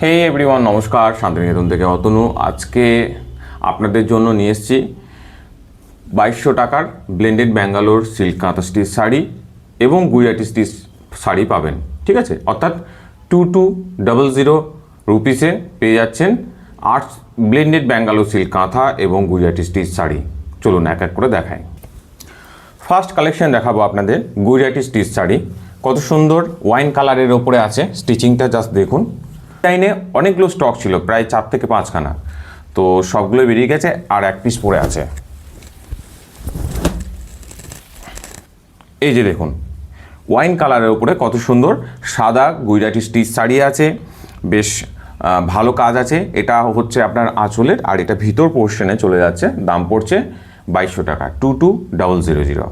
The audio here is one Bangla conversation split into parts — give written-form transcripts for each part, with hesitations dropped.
হে এভরিওয়ান, নমস্কার। শান্তিনিকেতন থেকে অতনু। আজকে আপনাদের জন্য নিয়ে এসেছি 2200 টাকার ব্লেন্ডেড ব্যাঙ্গালোর সিল্ক কাঁথা স্টিচ শাড়ি এবং গুজরাটি স্টিচ শাড়ি পাবেন। ঠিক আছে, অর্থাৎ 2200 রুপিসে পেয়ে যাচ্ছেন 8 ব্লেন্ডেড ব্যাঙ্গালোর সিল্ক কাঁথা এবং গুজরাটি স্টিচ শাড়ি। চলুন এক এক করে দেখাই। ফার্স্ট কালেকশন দেখাবো আপনাদের গুজরাটি স্টিচ শাড়ি। কত সুন্দর ওয়াইন কালারের ওপরে আছে, স্টিচিংটা জাস্ট দেখুন। লাইনে অনেকগুলো স্টক ছিল, প্রায় 4 থেকে 5 খানা, তো সবগুলো বেরিয়ে গেছে আর এক পিস পড়ে আছে। এই যে দেখুন, ওয়াইন কালারের উপরে কত সুন্দর সাদা গুজরাটি স্টিচ শাড়ি আছে, বেশ ভালো কাজ আছে। এটা হচ্ছে আপনার আঁচলের, আর এটা ভিতর পোর্শনে চলে যাচ্ছে। দাম পড়ছে 2200 টাকা, 22000।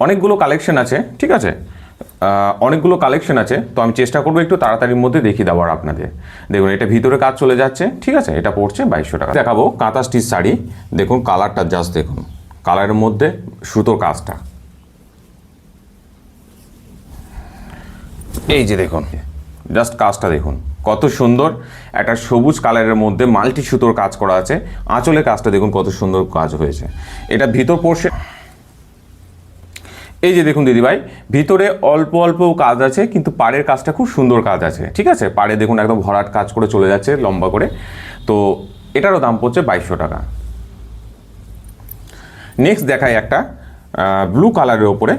অনেকগুলো কালেকশন আছে, ঠিক আছে, অনেকগুলো কালেকশন আছে, তো আমি চেষ্টা করবো একটু তাড়াতাড়ির মধ্যে দেখিয়ে দেওয়ার আপনাদের। দেখুন, এটা ভিতরে কাজ চলে যাচ্ছে, ঠিক আছে। এটা পড়ছে 2200 টাকা। দেখাবো কাঁথা স্টিচ শাড়ি। দেখুন কালারটা জাস্ট দেখুন, কালারের মধ্যে সুতোর কাজটা। এই যে দেখুন, জাস্ট কাজটা দেখুন কত সুন্দর। একটা সবুজ কালারের মধ্যে মাল্টি সুতোর কাজ করা আছে। আঁচলে কাজটা দেখুন কত সুন্দর কাজ হয়েছে। এটা ভিতর পড়ছে। এই যে দেখুন দিদিভাই, ভিতরে অল্প অল্প কাজ আছে, কিন্তু পাড়ের কাজটা খুব সুন্দর কাজ আছে, ঠিক আছে। পাড়ে দেখুন একদম ভরাট কাজ করে চলে যাচ্ছে লম্বা করে। তো এটারও দাম পড়ছে 2200 টাকা। নেক্সট দেখাই একটা ব্লু কালারের ওপরে,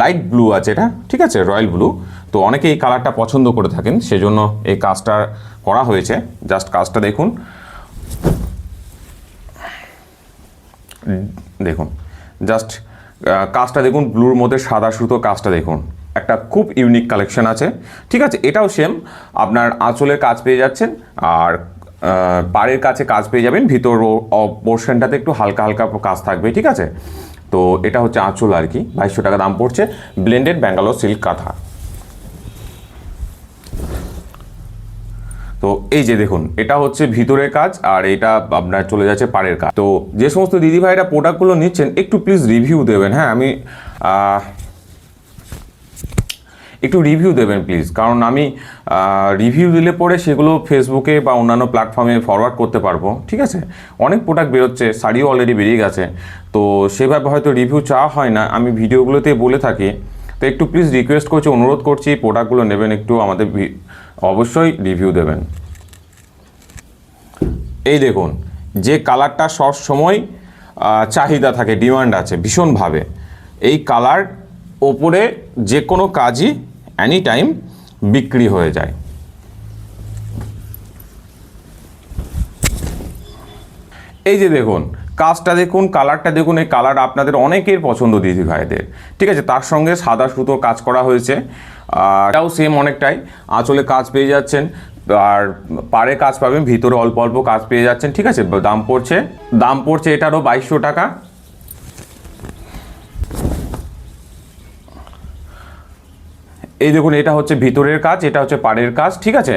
লাইট ব্লু আছে এটা, ঠিক আছে, রয়্যাল ব্লু। তো অনেকে এই কালারটা পছন্দ করে থাকেন, সেজন্য এই কাজটা করা হয়েছে। জাস্ট কাজটা দেখুন, দেখুন জাস্ট কাজটা দেখুন, ব্লুর মধ্যে সাদা সুতো কাজটা দেখুন। একটা খুব ইউনিক কালেকশন আছে, ঠিক আছে। এটাও সেম, আপনার আঁচলের কাজ পেয়ে যাচ্ছেন আর পাড়ের কাছে কাজ পেয়ে যাবেন। ভিতর পোর্শনটাতে একটু হালকা হালকা কাজ থাকবে, ঠিক আছে। তো এটা হচ্ছে আঁচল আর কি। 2200 টাকা দাম পড়ছে ব্লেন্ডেড ব্যাঙ্গালোর সিল্ক কাঁথা। তো এই যে দেখুন, এটা হচ্ছে ভিতরের কাজ আর এটা আপনার চলে যাচ্ছে পাড়ের কাজ। তো যে সমস্ত দিদিভাইরা প্রোডাক্টগুলো নিচ্ছেন একটু প্লিজ রিভিউ দেবেন। হ্যাঁ, আমি একটু রিভিউ দেবেন প্লিজ, কারণ আমি রিভিউ দিলে পরে সেগুলো ফেসবুকে বা অন্যান্য প্ল্যাটফর্মে ফরওয়ার্ড করতে পারবো, ঠিক আছে। অনেক প্রোডাক্ট বেরোচ্ছে, শাড়িও অলরেডি বেরিয়ে গেছে, তো সেভাবে হয়তো রিভিউ চাওয়া হয় না। আমি ভিডিওগুলোতে বলে থাকি, তো একটু প্লিজ রিকোয়েস্ট করছি, অনুরোধ করছি, প্রোডাক্টগুলো নেবেন একটু আমাদের অবশ্যই রিভিউ দেবেন। এই দেখুন, যে কালারটা সব সময় চাহিদা থাকে, ডিমান্ড আছে ভীষণভাবে, এই কালার ওপরে যে কোনো কাজই এনি টাইম বিক্রি হয়ে যায়। এই যে দেখুন, কাজটা দেখুন, কালারটা দেখুন। এই কালার আপনাদের অনেকের পছন্দ দিদি ভাইদের, ঠিক আছে। তার সঙ্গে সাদা সুতোর কাজ করা হয়েছে, এটাও সেম অনেকটাই। আঁচলে কাজ পেয়ে যাচ্ছেন আর পাড়ে কাজ পাবেন, ভিতরে অল্প অল্প কাজ পেয়ে যাচ্ছেন, ঠিক আছে। দাম পড়ছে এটারও 2200 টাকা। এই দেখুন, এটা হচ্ছে ভিতরের কাজ, এটা হচ্ছে পাড়ের কাজ, ঠিক আছে।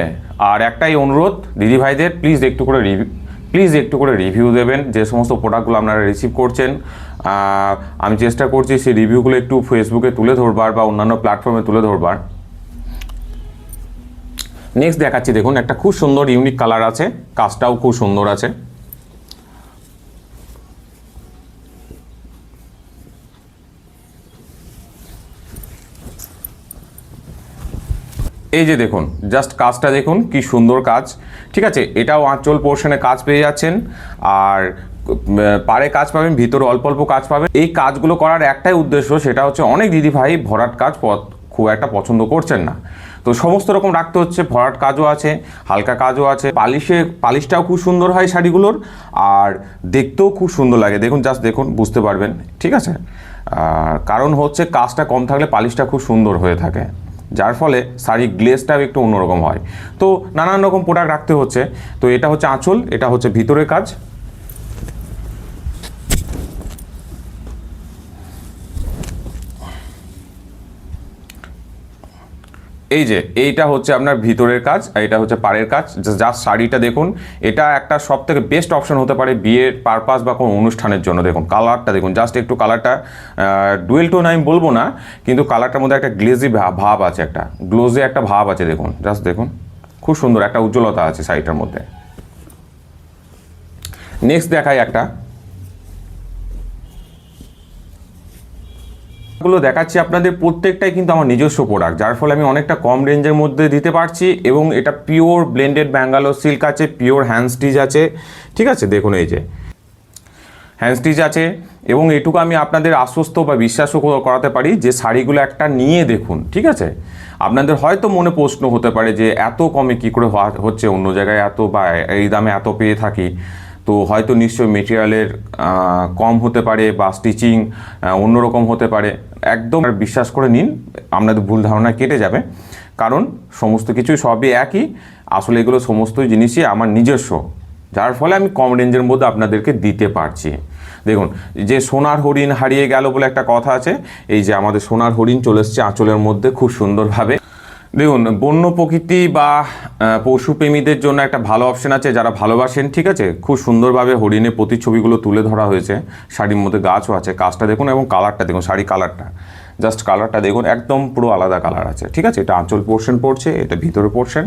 আর একটাই অনুরোধ দিদি ভাইদের, প্লিজ একটু করে রিভিউ দেবেন। যে সমস্ত প্রোডাক্টগুলো আপনারা রিসিভ করছেন, আমি চেষ্টা করছি সেই রিভিউগুলো একটু ফেসবুকে তুলে ধরবার বা অন্যান্য প্ল্যাটফর্মে তুলে ধরবার। নেক্সট দেখাচ্ছি, দেখুন একটা খুব সুন্দর ইউনিক কালার আছে, কাজটাও খুব সুন্দর আছে। এই যে দেখুন, জাস্ট কাজটা দেখুন কি সুন্দর কাজ, ঠিক আছে। এটাও আঁচল পোর্শনে কাজ পেয়ে যাচ্ছেন আর পাড়ে কাজ পাবেন, ভিতরে অল্প অল্প কাজ পাবেন। এই কাজগুলো করার একটাই উদ্দেশ্য, সেটা হচ্ছে অনেক দিদিভাই ভরাট কাজ খুব একটা পছন্দ করছেন না, তো সমস্ত রকম রাখতে হচ্ছে। ভরাট কাজও আছে, হালকা কাজও আছে। পালিশটাও খুব সুন্দর হয় শাড়িগুলোর, আর দেখতেও খুব সুন্দর লাগে। দেখুন, জাস্ট দেখুন, বুঝতে পারবেন, ঠিক আছে। কারণ হচ্ছে কাজটা কম থাকলে পালিশটা খুব সুন্দর হয়ে থাকে, যার ফলে শাড়ির গ্লেজটাও একটু অন্যরকম হয়। তো নানান রকম প্রোডাক্ট রাখতে হচ্ছে। তো এটা হচ্ছে আঁচল, এটা হচ্ছে ভিতরের কাজ। এই যে এইটা হচ্ছে আপনার ভিতরের কাজ, আর এটা হচ্ছে পাড়ের কাজ। জাস্ট শাড়িটা দেখুন, এটা একটা সব থেকে বেস্ট অপশন হতে পারে বিয়ের পারপাস বা কোনো অনুষ্ঠানের জন্য। দেখুন কালারটা দেখুন, জাস্ট একটু কালারটা ডুয়েল টোন আমি বলবো না, কিন্তু কালারটার মধ্যে একটা গ্লেজি ভাব আছে, একটা গ্লোজি একটা ভাব আছে। দেখুন জাস্ট দেখুন, খুব সুন্দর একটা উজ্জ্বলতা আছে শাড়িটার মধ্যে। নেক্সট দেখাই একটা, গুলো দেখাচ্ছি আপনাদের প্রত্যেকটাই কিন্তু আমার নিজস্ব প্রোডাক্ট, যার ফলে আমি অনেকটা কম রেঞ্জের মধ্যে দিতে পারছি। এবং এটা পিওর ব্লেন্ডেড ব্যাঙ্গালোর সিল্ক আছে, পিওর হ্যান্ড স্টিচ আছে, ঠিক আছে। দেখুন এই যে হ্যান্ড স্টিচ আছে, এবং এটুকু আমি আপনাদের আশ্বস্ত বা বিশ্বাসও করাতে পারি যে শাড়িগুলো একটা নিয়ে দেখুন, ঠিক আছে। আপনাদের হয়তো মনে প্রশ্ন হতে পারে যে এত কমে কী করে হচ্ছে, অন্য জায়গায় এত বা এই দামে এত পেয়ে থাকি, তো হয়তো নিশ্চয়ই মেটেরিয়ালের কম হতে পারে বা স্টিচিং অন্যরকম হতে পারে। একদম বিশ্বাস করে নিন, আপনাদের ভুল ধারণা কেটে যাবে, কারণ সমস্ত কিছুই সবই একই। আসলে এগুলো সমস্ত জিনিসই আমার নিজস্ব, যার ফলে আমি কম রেঞ্জের মধ্যে আপনাদেরকে দিতে পারছি। দেখুন যে সোনার হরিণ হারিয়ে গেল বলে একটা কথা আছে, এই যে আমাদের সোনার হরিণ চলে এসছে আঁচলের মধ্যে খুব সুন্দরভাবে। দেখুন বন্য প্রকৃতি বা পশুপ্রেমীদের জন্য একটা ভালো অপশন আছে, যারা ভালোবাসেন, ঠিক আছে। খুব সুন্দরভাবে হরিণের প্রতিচ্ছবিগুলো তুলে ধরা হয়েছে, শাড়ির মধ্যে গাছও আছে। কাজটা দেখুন এবং কালারটা দেখুন, শাড়ি কালারটা জাস্ট কালারটা দেখুন, একদম পুরো আলাদা কালার আছে, ঠিক আছে। এটা আঁচল পোর্শন পড়ছে, এটা ভিতরে পোর্শন।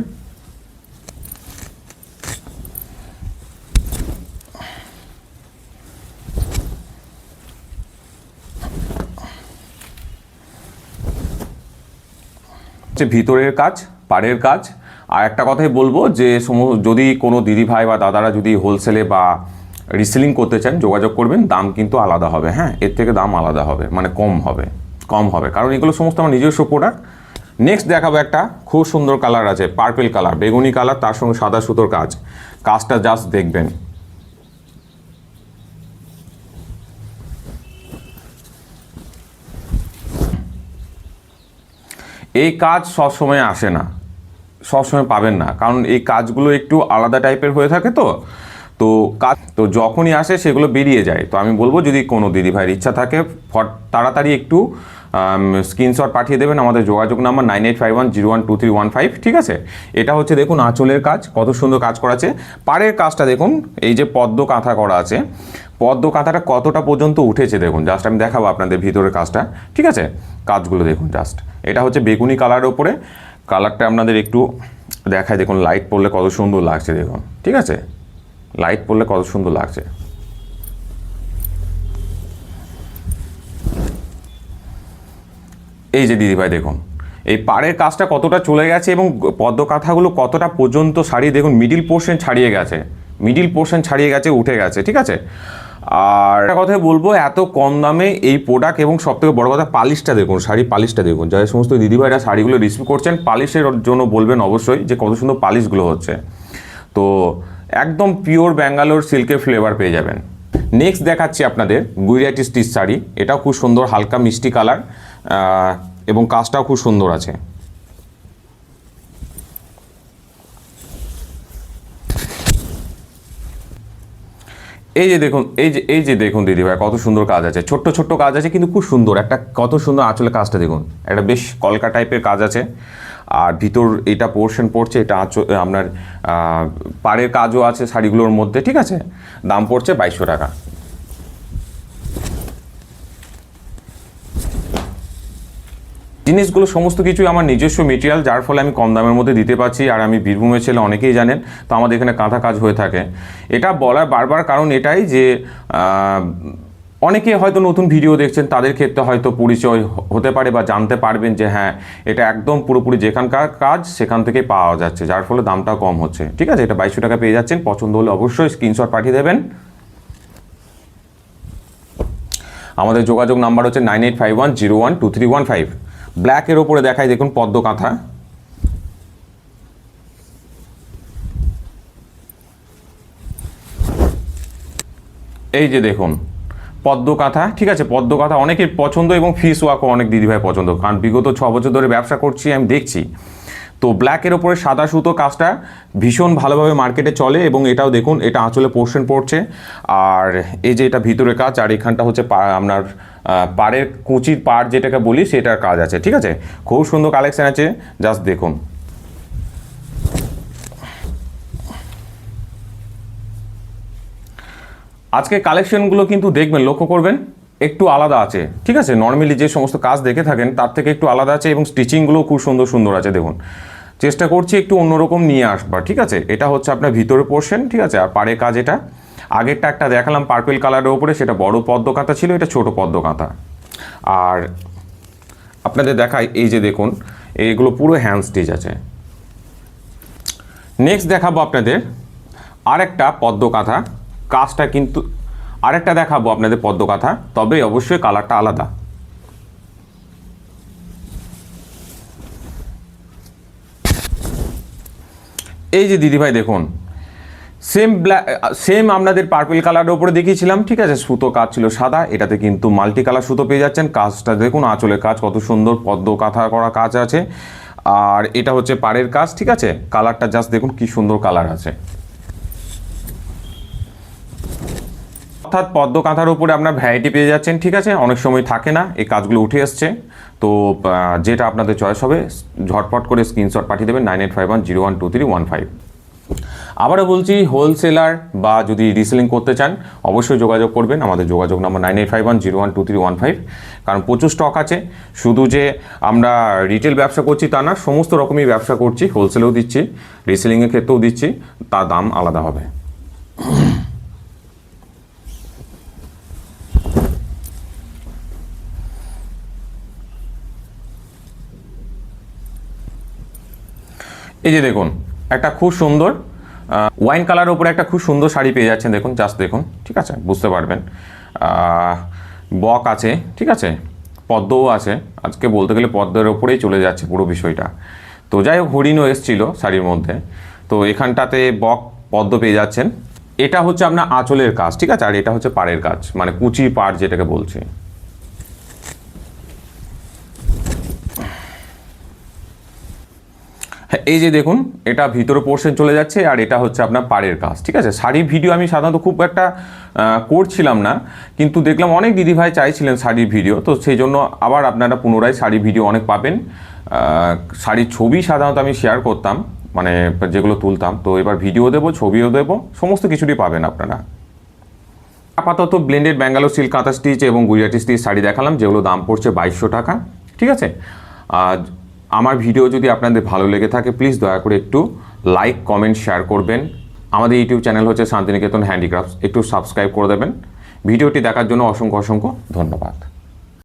ভিতরের কাজ, পাড়ের কাজ। আর একটা কথাই বলবো যে যদি কোনো দিদিভাই বা দাদারা যদি হোলসেলে বা রিসেলিং করতে চান, যোগাযোগ করবেন। দাম কিন্তু আলাদা হবে, হ্যাঁ, এর থেকে দাম আলাদা হবে, মানে কম হবে, কারণ এগুলো সমস্ত আমার নিজস্ব প্রোডাক্ট। নেক্সট দেখাবো একটা খুব সুন্দর কালার আছে, পার্পেল কালার, বেগুনি কালার, তার সঙ্গে সাদা সুতোর কাজ। কাজটা জাস্ট দেখবেন, এই কাজ সবসময় আসে না, সবসময় পাবেন না, কারণ এই কাজগুলো একটু আলাদা টাইপের হয়ে থাকে। তো কাজ তো যখনই আসে সেগুলো বেরিয়ে যায়। তো আমি বলবো যদি কোনো দিদিভাইয়ের ইচ্ছা থাকে, তাড়াতাড়ি একটু স্ক্রিনশট পাঠিয়ে দেবেন। আমাদের যোগাযোগ নাম্বার 9851012315, ঠিক আছে। এটা হচ্ছে দেখুন আঁচলের কাজ, কত সুন্দর কাজ করা আছে। পাড়ের কাজটা দেখুন, এই যে পদ্ম কাঁথা করা আছে, পদ্ম কাঁথাটা কতটা পর্যন্ত উঠেছে দেখুন। জাস্ট আমি দেখাবো আপনাদের ভিতরের কাজটা, ঠিক আছে। কাজগুলো দেখুন জাস্ট, এটা হচ্ছে বেগুনি কালারের ওপরে। কালারটা আপনাদের একটু দেখায়, দেখুন লাইট পড়লে কত সুন্দর লাগছে দেখুন, ঠিক আছে। লাইট পড়লে কত সুন্দর লাগছে। এই যে দিদিভাই দেখুন এই পাড়ের কাজটা কতটা চলে গেছে, এবং পদ্ম কাঁথাগুলো কতটা পর্যন্ত ছাড়িয়ে দেখুন, মিডিল পোর্শন ছাড়িয়ে গেছে, উঠে গেছে, ঠিক আছে। আর একটা কথাই বলবো, এত কম দামে এই প্রোডাক্ট, এবং সবথেকে বড় কথা পালিশটা দেখুন, শাড়ি পালিশটা দেখুন। যারা সমস্ত দিদিভাইরা শাড়িগুলো রিসিভ করছেন, পালিশের জন্য বলবেন অবশ্যই যে কত সুন্দর পালিশগুলো হচ্ছে। তো একদম পিওর ব্যাঙ্গালোর সিল্কের ফ্লেভার পেয়ে যাবেন। নেক্সট দেখাচ্ছি আপনাদের গুজরাটি স্টিচ শাড়ি। এটাও খুব সুন্দর, হালকা মিষ্টি কালার, এবং কাজটাও খুব সুন্দর আছে। এই যে দেখুন দিদিভাই কত সুন্দর কাজ আছে, ছোট্ট ছোট্ট কাজ আছে কিন্তু খুব সুন্দর। একটা কত সুন্দর আঁচলের কাজটা দেখুন, একটা বেশ কলকা টাইপের কাজ আছে। আর ভিতর এটা পোর্শন পড়ছে, এটা আপনার পাড়ের কাজও আছে শাড়িগুলোর মধ্যে, ঠিক আছে। দাম পড়ছে 2200 টাকা। জিনিসগুলো সমস্ত কিছুই আমার নিজস্ব মেটেরিয়াল, যার ফলে আমি কম দামের মধ্যে দিতে পারছি। আর আমি বীরভূমের ছেলে, অনেকেই জানেন, তো আমাদের এখানে কাঁথা কাজ হয়ে থাকে। এটা বলার বারবার কারণ এটাই যে অনেকে হয়তো নতুন ভিডিও দেখছেন, তাদের ক্ষেত্রে হয়তো পরিচয় হতে পারে বা জানতে পারবেন যে হ্যাঁ এটা একদম পুরোপুরি যেখানকার কাজ সেখান থেকেই পাওয়া যাচ্ছে, যার ফলে দামটাও কম হচ্ছে, ঠিক আছে। এটা 2200 টাকা পেয়ে যাচ্ছেন। পছন্দ হলে অবশ্যই স্ক্রিনশট পাঠিয়ে দেবেন। আমাদের যোগাযোগ নাম্বার হচ্ছে 9851012315। ব্ল্যাকের ওপরে দেখাই দেখুন পদ্ম কাঁথা। এই যে দেখুন পদ্ম কাঁথা, ঠিক আছে। পদ্ম কাঁথা অনেকের পছন্দ, এবং ফিস ওয়ার্কও অনেক দিদিভাই পছন্দ, কারণ বিগত 6 বছর ধরে ব্যবসা করছি, আমি দেখছি। তো ব্ল্যাকের ওপরে সাদা সুতো কাজটা ভীষণ ভালোভাবে মার্কেটে চলে, এবং এটাও দেখুন, এটা আঁচলে পোর্শন পড়ছে। আর এই যে এটা ভিতরে কাজ, আর এখানটা হচ্ছে আপনার পাড়ের কুচির পাড় যেটাকে বলি সেটার কাজ আছে, ঠিক আছে। খুব সুন্দর কালেকশন আছে, জাস্ট দেখুন। আজকে কালেকশনগুলো কিন্তু দেখবেন, লক্ষ্য করবেন একটু আলাদা আছে, ঠিক আছে। নর্মালি যে সমস্ত কাজ দেখে থাকেন তার থেকে একটু আলাদা আছে এবং স্টিচিংগুলো খুব সুন্দর সুন্দর আছে। দেখুন, চেষ্টা করছি একটু অন্যরকম নিয়ে আসবার, ঠিক আছে। এটা হচ্ছে আপনার ভিতরে পোর্শন, ঠিক আছে। আর পাড়ের কাজ এটা আগেরটা একটা দেখালাম পার্পল কালারের ওপরে, সেটা বড় পদ্ম কাঁথা ছিল, এটা ছোট পদ্ম কাঁথা। আর আপনাদের দেখাই, এই যে দেখুন এইগুলো পুরো হ্যান্ড স্টিচ আছে। নেক্সট দেখাবো আপনাদের আরেকটা পদ্ম কাঁথা, কাজটা কিন্তু আরেকটা দেখাবো আপনাদের পদ্ম কাঁথা, তবে অবশ্যই কালারটা আলাদা। এই যে দিদিভাই দেখুন, সেম আপনাদের পার্পল কালারের উপরে দেখিয়েছিলাম, ঠিক আছে। সুতো কাজ ছিল সাদা, এটাতে কিন্তু মাল্টি কালার সুতো পেয়ে যাচ্ছেন। কাজটা দেখুন, আঁচলের কাজ কত সুন্দর, পদ্ম কাঁথা করা কাজ আছে। আর এটা হচ্ছে পাড়ের কাজ, ঠিক আছে। কালারটা জাস্ট দেখুন কি সুন্দর কালার আছে। অর্থাৎ পদ্ম কাঁথার উপরে আপনার ভ্যারাইটি পেয়ে যাচ্ছেন, ঠিক আছে। অনেক সময় থাকে না, এই কাজগুলো উঠে আসছে। তো যেটা আপনাদের চয়েস হবে ঝটপট করে স্ক্রিনশট পাঠিয়ে দেবেন 9851012315। আবারও বলছি, হোলসেলার বা যদি রিসেলিং করতে চান অবশ্যই যোগাযোগ করবেন। আমাদের যোগাযোগ নাম্বার 9851012315। কারণ প্রচুর স্টক আছে। শুধু যে আমরা রিটেল ব্যবসা করছি তা না, সমস্ত রকমই ব্যবসা করছি, হোলসেলেও দিচ্ছি, রিসেলিংয়ের ক্ষেত্রেও দিচ্ছি, তার দাম আলাদা হবে। এই যে দেখুন, একটা খুব সুন্দর ওয়াইন কালারের উপরে একটা খুব সুন্দর শাড়ি পেয়ে যাচ্ছেন। দেখুন, জাস্ট দেখুন, ঠিক আছে, বুঝতে পারবেন। বক আছে, ঠিক আছে, পদ্মও আছে। আজকে বলতে গেলে পদ্মের ওপরেই চলে যাচ্ছে পুরো বিষয়টা। তো যাই হোক, হরিণও এসেছিলো শাড়ির মধ্যে। তো এখানটাতে বক পদ্ম পেয়ে যাচ্ছেন। এটা হচ্ছে আপনার আঁচলের কাজ, ঠিক আছে। আর এটা হচ্ছে পাড়ের কাজ, মানে কুচি পাড় যেটাকে বলছি। এই যে দেখুন, এটা ভিতরে পোর্শন চলে যাচ্ছে, আর এটা হচ্ছে আপনার পাড়ের কাজ, ঠিক আছে। শাড়ির ভিডিও আমি সাধারণত খুব একটা করছিলাম না, কিন্তু দেখলাম অনেক দিদিভাই চাইছিলেন শাড়ির ভিডিও, তো সেই জন্য আবার আপনারা পুনরায় শাড়ির ভিডিও অনেক পাবেন। শাড়ির ছবি সাধারণত আমি শেয়ার করতাম, মানে যেগুলো তুলতাম, তো এবার ভিডিও দেবো, ছবিও দেবো, সমস্ত কিছুরই পাবেন আপনারা। আপাতত ব্লেন্ডেড ব্যাঙ্গালোর সিল্ক কাঁথা স্টিচ এবং গুজরাটি স্টিচ শাড়ি দেখালাম, যেগুলো দাম পড়ছে 2200 টাকা, ঠিক আছে। আর আমার ভিডিও যদি আপনাদের ভালো লেগে থাকে প্লিজ দয়া করে একটু লাইক, কমেন্ট, শেয়ার করবেন। আমাদের ইউটিউব চ্যানেল হচ্ছে শান্তিনিকেতন হ্যান্ডিক্রাফটস, একটু সাবস্ক্রাইব করে দেবেন। ভিডিওটি দেখার জন্য অসংখ্য অসংখ্য ধন্যবাদ।